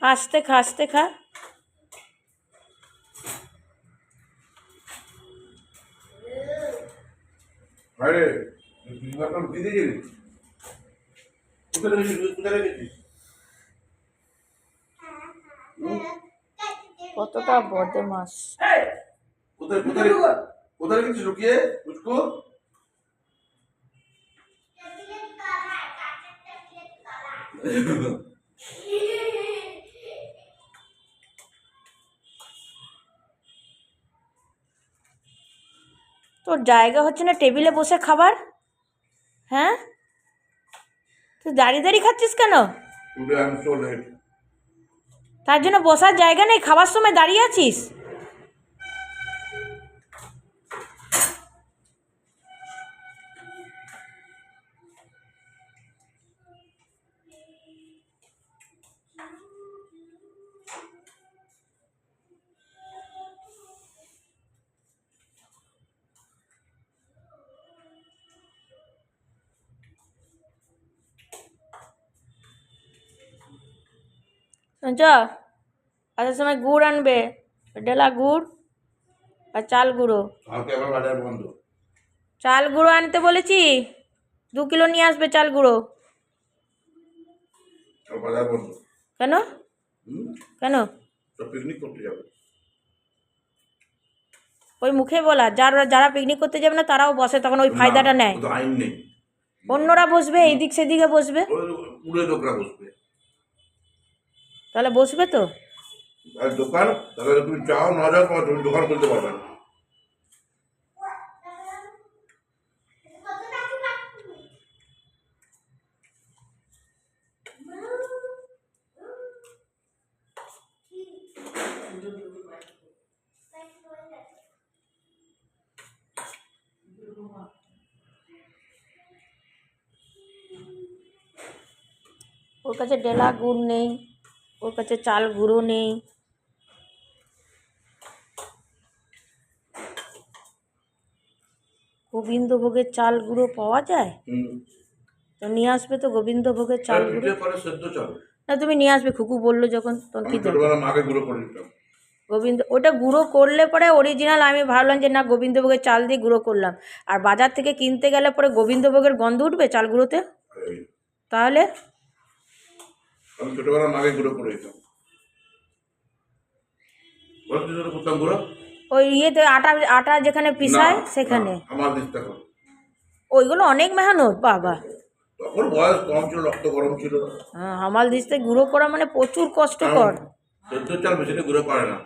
আস্তে খা, আস্তে খা। কতটা বদমাস! কোথায় গেছিস লুকিয়ে? তোর জায়গা হচ্ছে না টেবিলে বসে খাবার? হ্যাঁ, তুই দাঁড়িয়ে দাঁড়িয়ে খাচ্ছিস কেন? তার জন্য বসার জায়গা নেই, খাবার সময় দাঁড়িয়ে আছিস? শুনছ, আসার সময় গুড় আনবে, ডেলা গুড় আর চাল গুঁড়ো। চাল গুঁড়ো আনতে বলেছি, 2 কিলো নিয়ে আসবে চাল গুঁড়ো। কেন কেন? পিকনিক করতে যাবে। ওই মুখে বলা, যারা পিকনিক করতে যাবে না তারাও বসে, তখন ওই ফায়দাটা নেয়। আইন নেই, অন্যরা বসবে, এইদিক সেদিকে বসবে, পুরো লোকরা বসবে। তাহলে বসবে তো। আর দোকান, তাহলে তুমি চাও না যাও, তুমি দোকান খুলতে পারবে না। ওর কাছে ডেলা গুড় নেই, ওর কাছে চাল গুঁড়ো নেই। গোবিন্দভোগের চাল গুঁড়ো পাওয়া যায়? তো নিয়ে আসবে তো গোবিন্দভোগের চাল গুঁড়ো। না, তুমি নিয়ে আসবে, খুকু বললো যখন, তখন কি গোবিন্দ ওটা গুঁড়ো করলে পরে অরিজিনাল। আমি ভাবলাম যে না, গোবিন্দভোগের চাল দিয়ে গুঁড়ো করলাম, আর বাজার থেকে কিনতে গেলে পরে গোবিন্দভোগের গন্ধ উঠবে চাল গুঁড়োতে। তাহলে আমি ছোটবেলা মাকে গুঁড়ো করে দিতাম। ওই ইয়েতে আটা যেখানে পিসায় সেখানে। ওইগুলো অনেক মেহনত বাবা। তখন বয়স কম ছিল, রক্ত গরম ছিল। হ্যাঁ, হামাল দিস্তে গুঁড়ো করা মানে প্রচুর কষ্টকর। সেদ্ধ চাল মেশিনে গুঁড়ো করে না,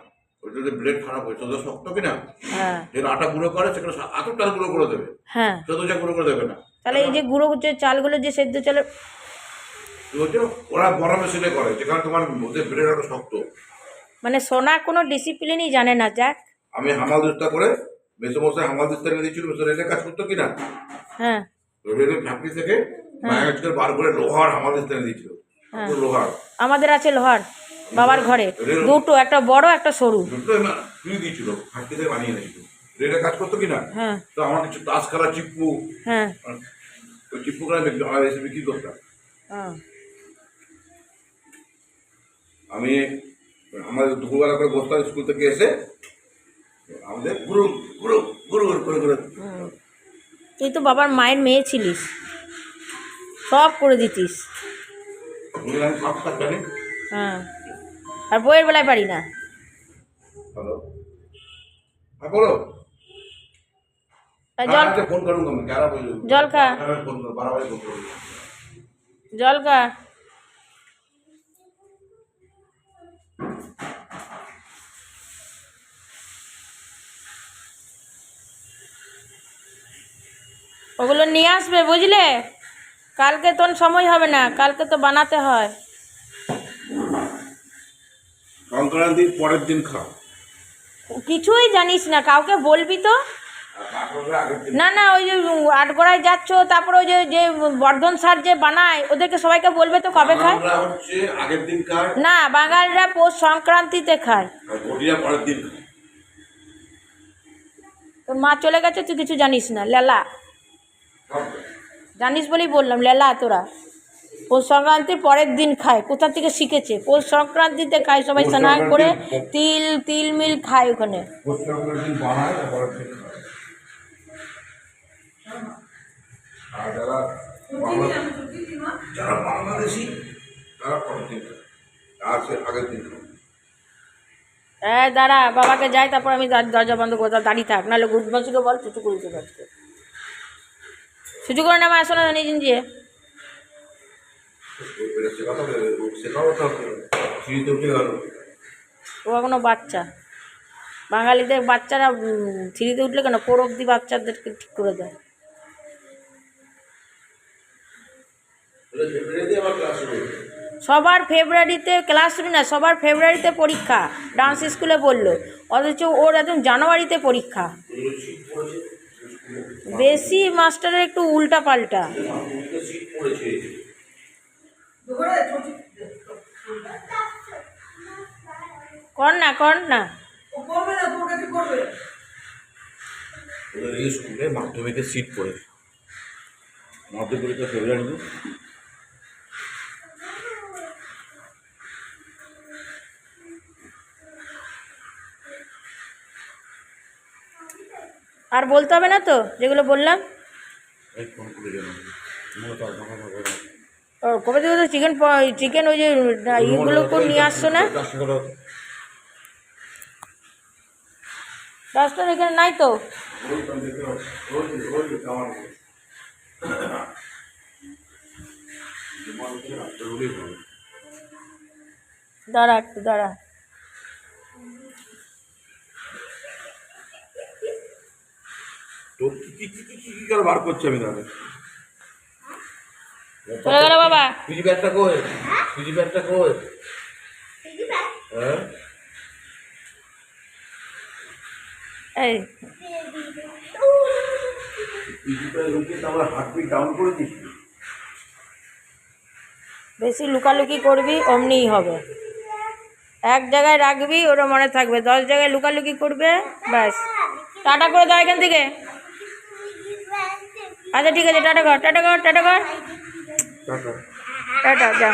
ওইটাতে ব্লেড খারাপ হয়, সেদ্ধ শক্ত কিনা। হ্যাঁ, যেটা আটা গুঁড়ো করে সেখানে আতর চাল গুঁড়ো করে দেবে। হ্যাঁ, সেদ্ধ চাল গুঁড়ো করে দেবে না। তাহলে এই যে গুঁড়ো যে চালগুলো, যে সেদ্ধ চালের, ওরা বড় মেশিনে করে, যেখানে তোমার মধ্যে ব্লেড আরো শক্ত। মানে সোনা কোনো ডিসিপ্লিনই জানে না। যাক, আমি হামাল দিস্তা করে, মেসোমশাই হামাল দিস্তা এনে দিয়েছিল, রেলে কাজ করতো কিনা। হ্যাঁ, রেলের ফ্যাক্টরি থেকে বার করে লোহার হামাল দিস্তা এনে দিয়েছিল। লোহার আমাদের আছে লোহার, বাবার ঘরে দুটো, একটা বড় একটা সরু। দিয়েছিল, ফ্যাক্টরি থেকে বানিয়ে দিয়েছিল। রেলে কাজ করতো কিনা। হ্যাঁ, তো আমার কিছু তাস খেলা চিপ্পু, হ্যাঁ, ওই চিপ্পু করে এসে বিক্রি করতাম। আমি আমাদের দুপুরবেলা করে বসতাম স্কুল থেকে এসে, আমাদের গুরু গুরু গুরু করে করে। তুই তো বাবার মায়ের মেয়ে ছিলিস, সব করে দিতিস। আমি সব কাজ জানি। হ্যাঁ, আর বইয়ের বেলায় পারি না। হ্যালো, হ্যাঁ বলো। ফোন করুন, জল খা, জল খা। ওগুলো নিয়ে আসবে, বুঝলে? কালকে তোর সময় হবে না, কালকে তো বানাতে হয়। সংক্রান্তির পরের দিন খাও। কিছুই জানিস না, কাউকে বলবি তো। না না, ওই যে আটগড়ায় যাচ্ছ, তারপর ওই যে বর্ধন সার যে বানায়, ওদেরকে সবাইকে বলবে তো কবে খায়। আগের দিন খায় না, বাঙালিরা পৌষ সংক্রান্তিতে খায়। পরের দিন। তোর মা চলে গেছে, তুই কিছু জানিস না, লেলা। জানিস বলেই বললাম, লেলা তোরা। পৌষ সংক্রান্তির পরের দিন খায়, কোথা থেকে শিখেছে? পৌষ সংক্রান্তিতে খায় সবাই পৌষ স্নান করে, সংক্রান্তির তিল মিল খায় ওখানে। দিন বানায় তারপরে ঠিক খায়। আর যারা বাংলাদেশি তারা পরের দিন খায়, আর সে আগের দিন খায়। দাঁড়া, বাবাকে যাই, তারপর আমি দরজা বন্ধ করে দাঁড়িয়ে থাক, নাহলে গুড মর্নিংকে বল ছুটু করে দেবো আজকে। ছুটু করে নেমে আসো না নিজে নিজে। এটা শেখাও তো সিঁড়িতে উঠে গেল। ও এখনো বাচ্চা, বাঙালিদের বাচ্চারা থ্রিতে উঠলে কেন 4 অব্দি বাচ্চাদেরকে ঠিক করে দেয়। সবার ফেব্রুয়ারিতে ক্লাস শুরু না, সবার ফেব্রুয়ারিতে পরীক্ষা, ডান্স স্কুলে বললো, অথচ ওর একদম জানুয়ারিতে পরীক্ষা। বেশি মাস্টারের একটু উল্টা পাল্টা। কর না এই স্কুলে মাধ্যমিকের সিট পড়ে, মাধ্যমিকটা ফেব্রুয়ারিতে। আর বলতে হবে না তো যেগুলো বললাম। কবে থেকে তো চিকেন ওই যে ইগুলো নিয়ে আসছো না? ডাস্টার এখানে নাই তো। দাঁড়া একটু দাঁড়া। তো কি করে বার করছি আমি তাহলে? চলে গেল বাবা। পিজি ব্যাগটা কই? পিজি ব্যাগটা কই? হ্যাঁ এই পিজি ব্যাগ লুকিয়ে তো আমরা হার্টবিট ডাউন করে দিচ্ছি। বেশি লুকালুকি করবি অমনিই হবে। এক জায়গায় রাখবি, ওরা মনে থাকবে। 10 জায়গায় লুকালুকি করবে, ব্যাস। টাটা করে দাও এখান থেকে। আচ্ছা ঠিক আছে, টাটা কর। টাটা। টাটা যা।